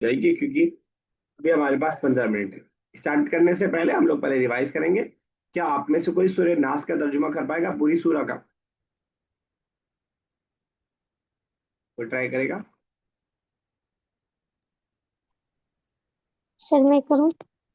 جائے گی کیونکہ ابھی ہمارے پاس 15 منٹ ہے. اسٹارٹ کرنے سے پہلے ہم لوگ پہلے ریوائز کریں گے. کیا آپ میں سے کوئی سورہ ناس کا ترجمہ کر پائے گا پوری سورہ کا؟ کوئی ٹرائی کرے گا؟ سر میں کروں؟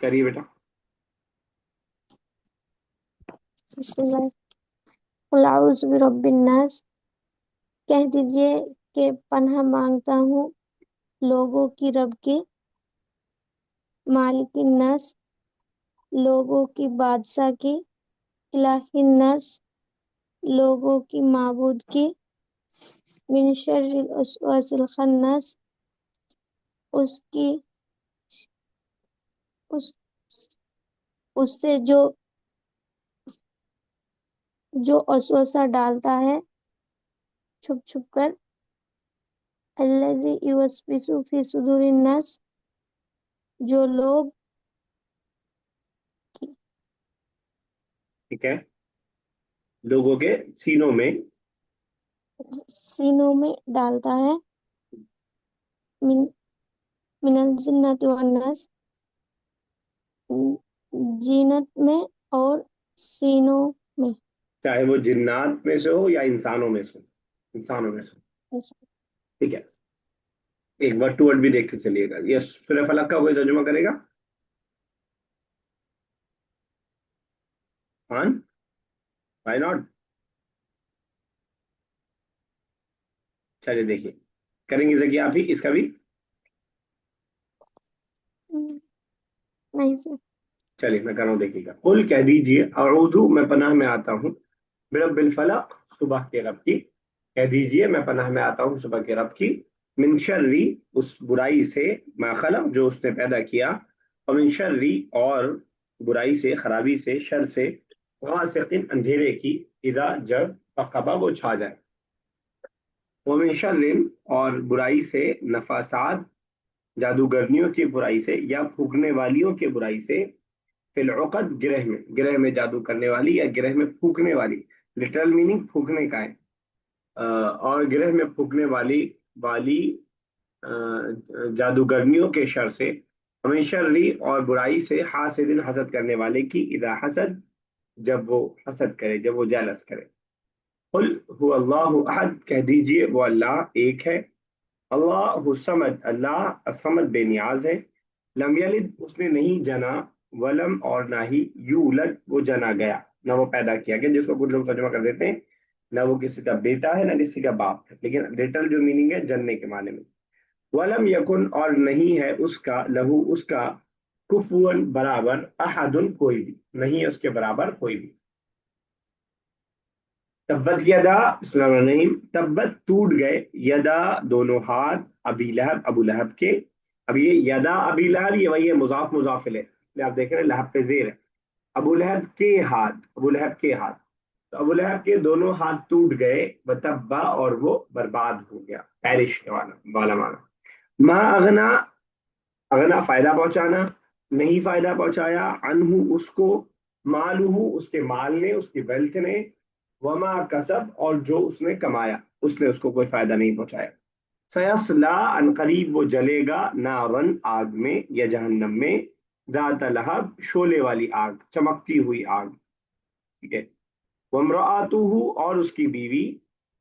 کریے بیٹا. بسم اللہ. قل اعوذ برب الناس، کہہ دیجئے کہ پناہ مانگتا ہوں لوگوں کی رب کی. مالک الناس، لوگوں کی بادشاہ کی. الہ الناس، لوگوں کی معبود کی. من شر الوسواس الخناس، اس کی اس سے جو وسوسہ ڈالتا ہے چھپ چھپ کر. الذی یوسوس فی صدور الناس، جو لوگ ٹھیک ہے. لوگوں کے سینوں میں. سینوں میں ڈالتا ہے. من الجنۃ والناس، جینت میں اور سینوں میں. چاہے وہ جنات میں سے ہو یا انسانوں میں سے ہو. انسانوں میں سے ہو. ٹھیک ہے. ایک ورڈ ٹو ورڈ بھی دیکھتے چلیے گا. یہ سورہ فلق کا کوئی ترجمہ کرے گا؟ ہاں. Why not. چلیے دیکھیے. کریں گے ذکی آپ ہی اس کا بھی. نہیں سر. چلیے میں کر رہا ہوں دیکھیے گا. قل کہہ دیجئے اعوذ میں پناہ میں آتا ہوں برب الفلق صبح کے رب کی. کہہ دیجئے میں پناہ میں آتا ہوں صبح کے رب کی. من شری اس برائی سے ما خلق جو اس نے پیدا کیا. اور من شری اور برائی سے خرابی سے شر سے غاسق اندھیرے کی اذا جب فقبا وہ چھا جائے. ومن شر اور برائی سے نفاسات جادوگرنیوں کی برائی سے یا پھونکنے والیوں کی برائی سے. فی العقد گرہ میں جادو کرنے والی یا گرہ میں پھونکنے والی. لٹرل میننگ پھونکنے کا ہے. اور گرہ میں پھونکنے والی جادوگرنیوں کے شر سے. ہمیں شرری اور برائی سے حاسد حسد کرنے والے کی اذا حسد جب وہ حسد کرے جب وہ جالس کرے. قل هو اللہ احد کہہ دیجئے وہ اللہ ایک ہے. اللہ الصمد اللہ الصمد بے نیاز ہے. لم یلد اس نے نہیں جنا. ولم اور نہ ہی یولد وہ جنا گیا نہ وہ پیدا کیا گیا جس کو کچھ لوگ ترجمہ کر دیتے ہیں نہ وہ کسی کا بیٹا ہے نہ کسی کا باپ ہے. لیکن لٹرل جو میننگ ہے جننے کے معنی میں. ولم یکن اور نہیں ہے اس کا لہو اس کا کفوا برابر احد کوئی بھی نہیں ہے اس کے برابر کوئی بھی. تبت یدا بسم اللہ الرحمن الرحیم. تبت ٹوٹ گئے یدا دونوں ہاتھ ابی لہب ابو لہب کے. اب یہ یدا ابی لہب یہ وہی ہے مضاف مضاف الیہ. آپ دیکھ رہے ہیں لہب پہ زیر ہے. ابو لہب کے ہاتھ ابو لہب کے ہاتھ. تو ابو لہب کے دونوں ہاتھ ٹوٹ گئے وتبا اور وہ برباد ہو گیا پیرش والا معنی. ما اغنا اغنا فائدہ پہنچانا نہیں فائدہ پہنچایا عنہ اس کو مالہ اس کے مال نے اس کی ویلتھ نے. وما کسب اور جو اس نے کمایا اس نے اس کو کوئی فائدہ نہیں پہنچایا. سیصلا ان قریب وہ جلے گا نارن آگ میں یا جہنم میں. ذات لہب شولے والی آگ چمکتی ہوئی آگ. ٹھیک ہے. وامرأتہ اور اس کی بیوی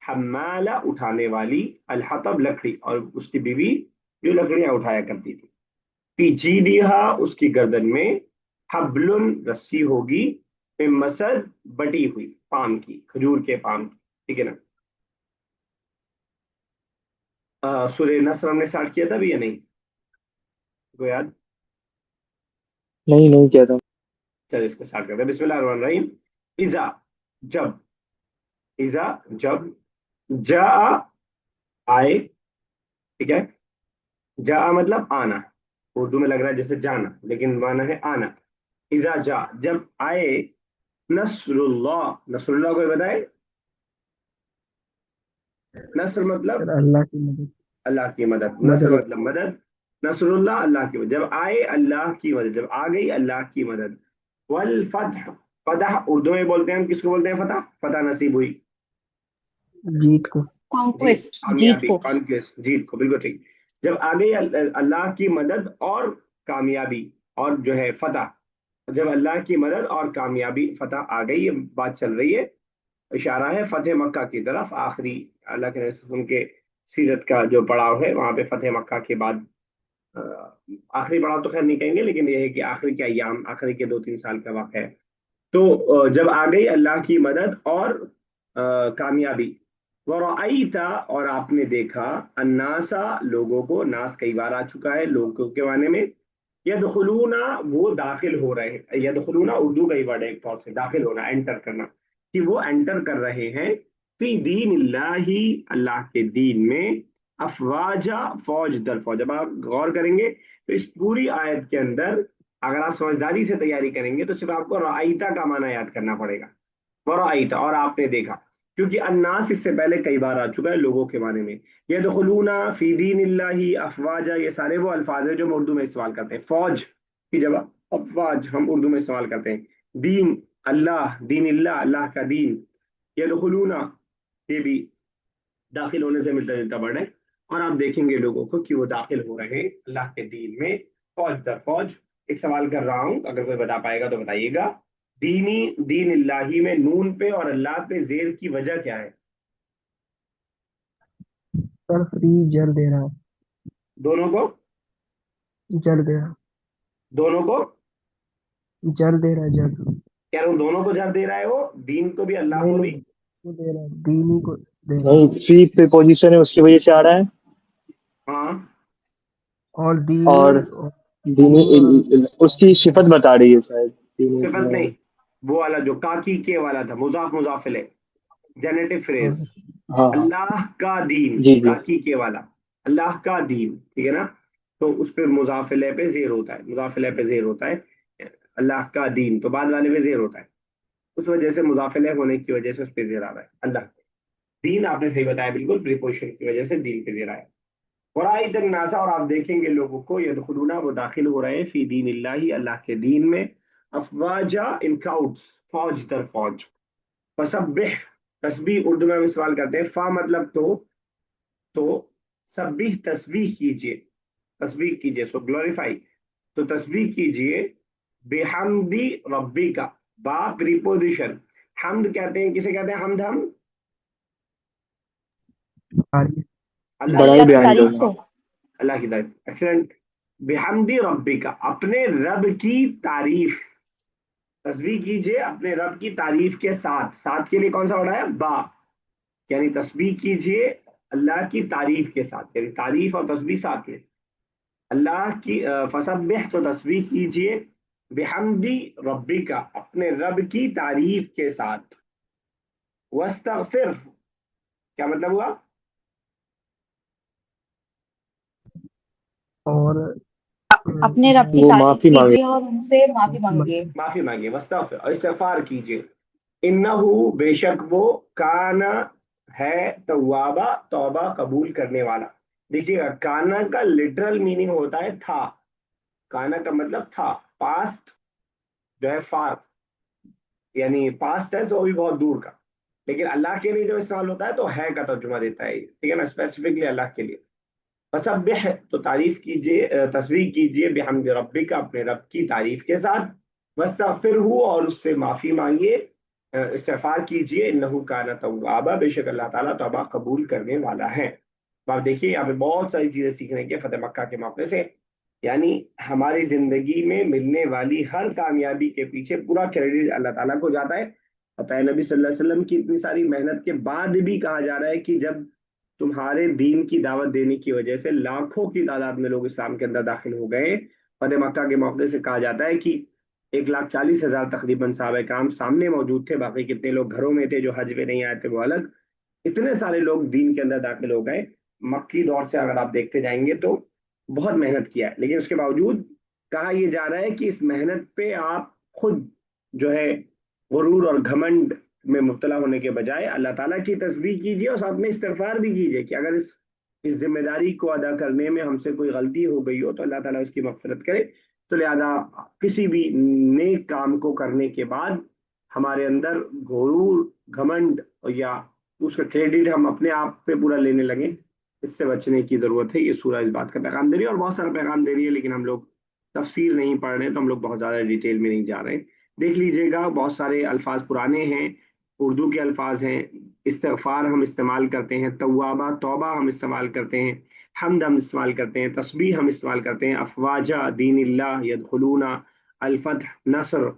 حمالہ اٹھانے والی الحطب لکڑی اور اس کی بیوی جو لکڑیاں اٹھایا کرتی تھی. فی جیدہا اس کی گردن میں حبل رسی ہوگی. من مسد بٹی ہوئی پام کی کھجور کے پام کی. ٹھیک ہے نا. سورہ نصر ہم نے اسٹارٹ کیا تھا بھی یا نہیں کو یاد؟ نہیں کیا تھا. چلو اس کو اسٹارٹ کرتے ہیں. بسم اللہ الرحمن الرحیم. اذا جب اذا جب جا آئے. ٹھیک ہے. جا مطلب آنا. اردو میں لگ رہا ہے جیسے جانا لیکن معنی ہے آنا. اذا جا جب آئے نصر اللہ. نصر اللہ کو بتائے. نصر مطلب سر اللہ کی مدد. اللہ کی مدد. نصر مدد. مطلب مدد. نصر اللہ اللہ کی مدد. جب آئے اللہ کی مدد جب آ گئی اللہ کی مدد. والفتح فتح اردو میں بولتے ہیں ہم کس کو بولتے ہیں فتح. فتح نصیب ہوئی. جیت کو. جیت کانکویسٹ جیت کامیابی کو. کانکویسٹ جیت کو بالکل ٹھیک. جب آ گئی اللہ کی مدد اور کامیابی اور جو ہے فتح، جب اللہ کی مدد اور کامیابی فتح آ گئی، یہ بات چل رہی ہے، اشارہ ہے فتح مکہ کی طرف، آخری اللہ کے رسول کے سیرت کا جو پڑاؤ ہے وہاں پہ فتح مکہ کے بعد آخری پڑاؤ تو خیر نہیں کہیں گے، لیکن یہ ہے کہ آخری کے ایام، آخری کے 2-3 سال کا واقعہ ہے۔ تو جب آ گئی اللہ کی مدد اور کامیابی، ورأیتا اور آپ نے دیکھا، الناسا لوگوں کو، ناس کئی بار آ چکا ہے لوگوں کے معنی میں، یدخلونا وہ داخل ہو رہے ہیں، یدخلونا اردو کا ہی ورڈ ہے ایک طور سے، داخل ہونا، انٹر کرنا، کہ وہ انٹر کر رہے ہیں فی دین اللہ، اللہ کے دین میں، افواجا فوج در فوج۔ جب آپ غور کریں گے تو اس پوری آیت کے اندر اگر آپ سمجھداری سے تیاری کریں گے تو صرف آپ کو رعیتا کا معنی یاد کرنا پڑے گا، ورعیتا اور آپ نے دیکھا، کیونکہ الناس اس سے پہلے کئی بار آ چکا ہے لوگوں کے معنی میں، یدخلون فی دین اللہ افواجا، یہ سارے وہ الفاظ ہیں جو ہم اردو میں استعمال کرتے ہیں، فوج کی جگہ افواج ہم اردو میں استعمال کرتے ہیں، دین اللہ، دین اللہ، اللہ کا دین، یدخلون یہ بھی داخل ہونے سے ملتا جلتا ورڈ ہے، اور آپ دیکھیں گے لوگوں کو کہ وہ داخل ہو رہے ہیں اللہ کے دین میں فوج در فوج۔ ایک سوال کر رہا ہوں، اگر کوئی بتا پائے گا تو بتائیے گا، دینی دین اللہ میں نون پہ اور اللہ پہ زیر کی وجہ کیا ہے؟ سر فری جل دے رہا، دونوں کو، جل دے رہا، دونوں کو جل دے رہا، جل کہہ رہا ہوں، دونوں کو جب دے رہا ہے وہ، دین کو بھی اللہ نہیں کو بھی؟ نہیں کو دے رہا، دینی کو دے رہا، نہیں، فی پہ پوزیشن ہے اس کی وجہ سے آ رہا ہے، ہاں اور دینی اور دینی دینی اور اس کی صفت بتا رہی ہے شاید، دینی صفت نہیں، وہ والا جو کاکی کے والا تھا، مضاف مضاف الیہ، جینیٹو فریز، ہاں ہاں اللہ کا دین، جی جی کاکی کے والا، اللہ کا دین، ٹھیک ہے نا؟ تو اس پہ مضاف الیہ پہ زیر ہوتا ہے، مضاف الیہ پہ زیر ہوتا ہے، اللہ کا دین تو بعد والے پہ زیر ہوتا ہے، اس وجہ سے مضاف الیہ ہونے کی وجہ سے اس پہ زیر آ رہا ہے، اللہ دین، آپ نے صحیح بتایا بالکل، پریپوزیشن کی وجہ سے دین پہ زیر آیا۔ ورائت الناسا اور آپ دیکھیں گے لوگوں کو، یدخلون وہ داخل ہو رہے ہیں فی دین اللہ، اللہ کے دین میں، افواجا ان کراؤڈز، فوج در فوج، فسبح تسبیح اردو میں ہم استعمال کرتے ہیں، فا مطلب تو سبح تسبیح کیجئے، تسبیح کیجئے، سو گلوریفائی، تو تسبیح کیجئے، بحمدی ربی کا، با پریپوزیشن، حمد کہتے ہیں، کسے کہتے ہیں حمد ہم؟ تعریف، اللہ بڑا کی ہی اللہ کی بیان تعریف، تعریف کرنا، سے. اللہ کی تعریف، ایکسلنٹ، بحمدی ربی کا، اپنے رب کی تعریف، تسبیح کیجئے اپنے رب کی تعریف کے ساتھ، ساتھ کے لیے کون سا ورڈ ہے؟ با، یعنی تسبیح کیجئے اللہ کی تعریف کے ساتھ، یعنی تعریف اور تسبیح ساتھ میں، اللہ کی فسبح تو تسبیح کیجئے، بحمدی ربی کا اپنے رب کی تعریف کے ساتھ، واستغفر کیا مطلب ہوا؟ اور اپنے رب کی وہ تعریف معافی مانگے، کیجیے اور ان سے معافی مانگیے. معافی مانگیے، واستغفر اور استغفار کیجئے، انہو بے شک وہ، کانا ہے، توابا توبہ قبول کرنے والا۔ دیکھیے گا کانا کا لٹرل میننگ ہوتا ہے تھا، کانا کا مطلب تھا، پاسٹ جو ہے فار، یعنی پاسٹ ہے وہ بھی بہت دور کا، لیکن اللہ کے لیے جو استعمال ہوتا ہے تو ہے کا ترجمہ دیتا ہے، ٹھیک ہے نا، اسپیسیفکلی اللہ کے لیے۔ فسبح تو تعریف کیجئے، تسبیح کیجئے، بحمد ربک اپنے رب کی تعریف کے ساتھ، واستغفرہ اور اس سے معافی مانگیے، استغفار کیجئے، انہ کان توابا بے شک اللہ تعالیٰ توبہ قبول کرنے والا ہے۔ تو آپ دیکھیے یہاں پہ بہت ساری چیزیں سیکھنے کی فتح مکہ کے موقع سے، یعنی ہماری زندگی میں ملنے والی ہر کامیابی کے پیچھے پورا کریڈٹ اللہ تعالیٰ کو جاتا ہے، اور نبی صلی اللہ علیہ وسلم کی اتنی ساری محنت کے بعد بھی کہا جا رہا ہے کہ جب تمہارے دین کی دعوت دینے کی وجہ سے لاکھوں کی تعداد میں لوگ اسلام کے اندر داخل ہو گئے، فتح مکہ کے موقع سے کہا جاتا ہے کہ 1,40,000 تقریباً صحابہ کرام سامنے موجود تھے، باقی کتنے لوگ گھروں میں تھے جو حج پہ نہیں آئے تھے وہ الگ، اتنے سارے لوگ دین کے اندر داخل ہو گئے۔ مکی دور سے اگر آپ دیکھتے جائیں گے تو بہت محنت کیا ہے، لیکن اس کے باوجود کہا یہ جا رہا ہے کہ اس محنت پہ آپ خود جو ہے غرور اور گھمنڈ میں مبتلا ہونے کے بجائے اللہ تعالیٰ کی تسبیح کیجیے اور ساتھ میں استغفار بھی کیجیے کہ اگر اس ذمہ داری کو ادا کرنے میں ہم سے کوئی غلطی ہو گئی ہو تو اللہ تعالیٰ اس کی مغفرت کرے۔ تو لہذا کسی بھی نیک کام کو کرنے کے بعد ہمارے اندر غرور، گھمنڈ یا اس کا کریڈٹ ہم اپنے آپ پہ پورا لینے لگیں اس سے بچنے کی ضرورت ہے. یہ سورہ اس بات کا پیغام دے رہی ہے اور بہت سارا پیغام دے رہی ہے, لیکن ہم لوگ تفسیر نہیں پڑھ رہے ہیں تو ہم لوگ بہت زیادہ ڈیٹیل میں نہیں جا رہے ہیں. دیکھ لیجئے گا, بہت سارے الفاظ پرانے ہیں, اردو کے الفاظ ہیں. استغفار ہم استعمال کرتے ہیں, توابہ توبہ ہم استعمال کرتے ہیں, حمد ہم استعمال کرتے ہیں, تسبیح ہم استعمال کرتے ہیں, افواجہ, دین اللہ, یدخلون, الفتح, نصر.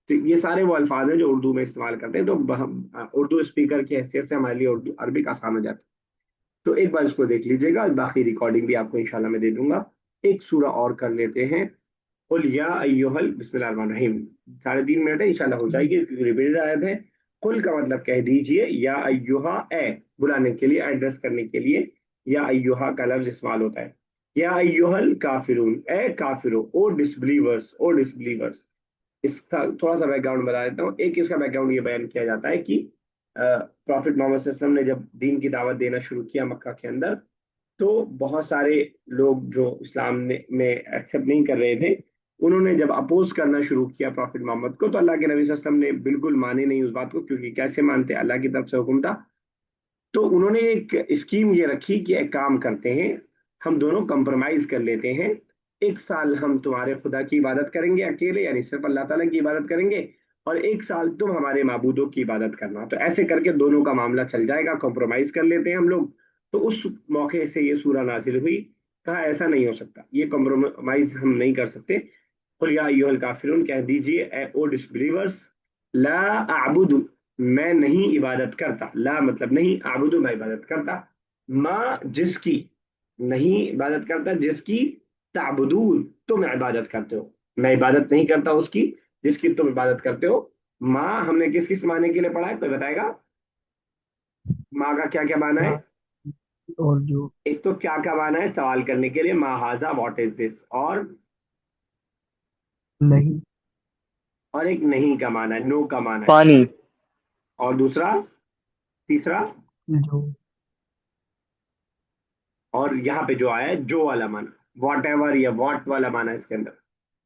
تو یہ سارے وہ الفاظ ہیں جو اردو میں استعمال کرتے ہیں. تو اردو اسپیکر کی حیثیت سے ہمارے لیے اردو عربک آسان ہو جاتا ہے. تو ایک بار اس کو دیکھ لیجئے گا, باقی ریکارڈنگ بھی آپ کو انشاءاللہ میں دے دوں گا. ایک سورہ اور کر لیتے ہیں, قل یا ایھا بسم اللہ الرحمن الرحیم. 3.5 منٹ ہے, انشاءاللہ ہو جائے گی, ریپیٹڈ آیت ہے. قل کا مطلب کہہ دیجئے, یا ایھا, اے, بلانے کے لیے, ایڈریس کرنے کے لیے یا ایھا کا لفظ استعمال ہوتا ہے. یا ایھا الکافرون, اے کافرو, او ڈسبلیورز, او ڈسبلیورز. اس کا تھوڑا سا بیک گراؤنڈ بتا دیتا ہوں. ایک اس کا بیک گراؤنڈ یہ بیان کیا جاتا ہے کہ پرافٹ محمد صلی اللہ علیہ وسلم نے جب دین کی دعوت دینا شروع کیا مکہ کے اندر, تو بہت سارے لوگ جو اسلام میں ایکسیپٹ نہیں کر رہے تھے, انہوں نے جب اپوز کرنا شروع کیا پرافٹ محمد کو, تو اللہ کے نبی صلی اللہ علیہ وسلم نے بالکل مانے نہیں اس بات کو, کیونکہ کیسے مانتے, اللہ کی طرف سے حکم تھا. تو انہوں نے ایک اسکیم یہ رکھی کہ ایک کام کرتے ہیں, ہم دونوں کمپرومائز کر لیتے ہیں. 1 سال ہم تمہارے خدا کی عبادت کریں گے اکیلے, یعنی صرف اللہ تعالیٰ کی عبادت کریں گے, اور 1 سال تم ہمارے معبودوں کی عبادت کرنا. تو ایسے کر کے دونوں کا معاملہ چل جائے گا, کمپرومائز کر لیتے ہیں ہم لوگ. تو اس موقع سے یہ سورہ نازل ہوئی. کہا ایسا نہیں ہو سکتا, یہ کمپرومائز ہم نہیں کر سکتے. قل یا ایھا الکافرون, کہہ دیجئے اے او ڈسبلیورز, لا اعبد, میں نہیں عبادت کرتا, لا مطلب نہیں, اعبد میں عبادت کرتا, ما جس کی, نہیں عبادت کرتا جس کی, تعبدون تم عبادت کرتے ہو, میں عبادت نہیں کرتا اس کی جس کی تم عبادت کرتے ہو. ماں ہم نے کس معنی کے لیے پڑھا ہے, کوئی بتائے گا؟ ماں کا کیا کیا معنی ہے؟ اور جو ایک تو کیا کیا معنی ہے سوال کرنے کے لیے, ما ہاذا, واٹ از دس, اور نہیں, ایک نہیں کا معنی ہے, نو کا معنی ہے, پانی. اور دوسرا, تیسرا, جو اور یہاں پہ جو آیا ہے جو والا معنی, واٹ ایور یا واٹ والا معنی ہے اس کے اندر.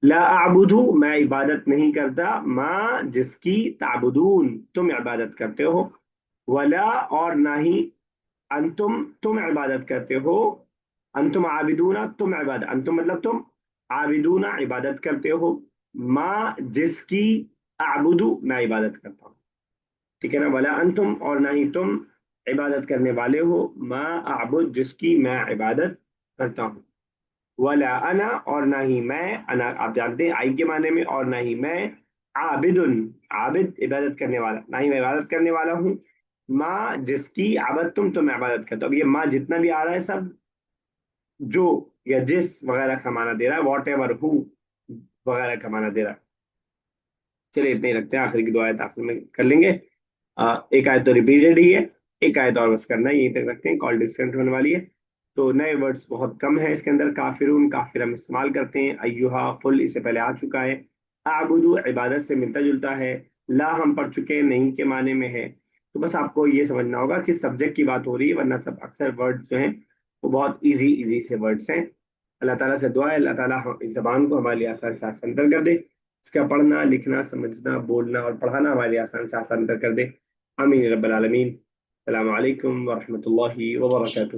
لا اعبد, میں عبادت نہیں کرتا, ما جس کی, تعبدون تم عبادت کرتے ہو, ولا اور نہ ہی, انتم تم عبادت کرتے ہو, انتم عابدون تم عبادت, انتم مطلب تم, عابدون عبادت کرتے ہو, ما جس کی, اعبدو میں عبادت کرتا ہوں. ٹھیک ہے نا, ولا انتم اور نہ ہی تم, عبادت کرنے والے ہو, ما اعبد جس کی میں عبادت کرتا ہوں, ولا انا اور نہ ہی میں, انا آپ جانتے ہیں آئی کے معنی میں, اور نہ ہی میں, عابد, عابد عبادت کرنے والا, نہ ہی میں عبادت کرنے والا ہوں, ما جس کی, عبد تم میں عبادت کرتا ہوں. اب یہ ما جتنا بھی آ رہا ہے سب جو یا جس وغیرہ کا معنی دے رہا ہے, واٹ ایور, ہو وغیرہ کا معنی دے رہا ہے. چلیے اتنے ہی رکھتے ہیں, آخر کی 2 آیت آخر میں کر لیں گے. ایک آیت تو ریپیٹڈ ہی ہے, ایک آیت اور بس کرنا ہے, یہیں تک رکھتے ہیں, کال ڈسکنیکٹ ہونے والی ہے. تو نئے ورڈز بہت کم ہیں اس کے اندر. کافرون, کافر ہم استعمال کرتے ہیں. ایھا, قل اس سے پہلے آ چکا ہے. اعبدو عبادت سے ملتا جلتا ہے. لا ہم پڑھ چکے ہیں, نہیں کے معنی میں ہے. تو بس آپ کو یہ سمجھنا ہوگا کہ سبجیکٹ کی بات ہو رہی ہے, ورنہ سب اکثر ورڈز جو ہیں وہ بہت ایزی سے ورڈز ہیں. اللہ تعالیٰ سے دعا ہے اللہ تعالیٰ اس زبان کو ہمارے لیے آسان سے آسان کر دے. اس کا پڑھنا, لکھنا, سمجھنا, بولنا اور پڑھانا ہمارے لیے آسان سے آسان کر دے. آمین رب العالمین. السلام علیکم ورحمۃ اللہ وبرکاتہ.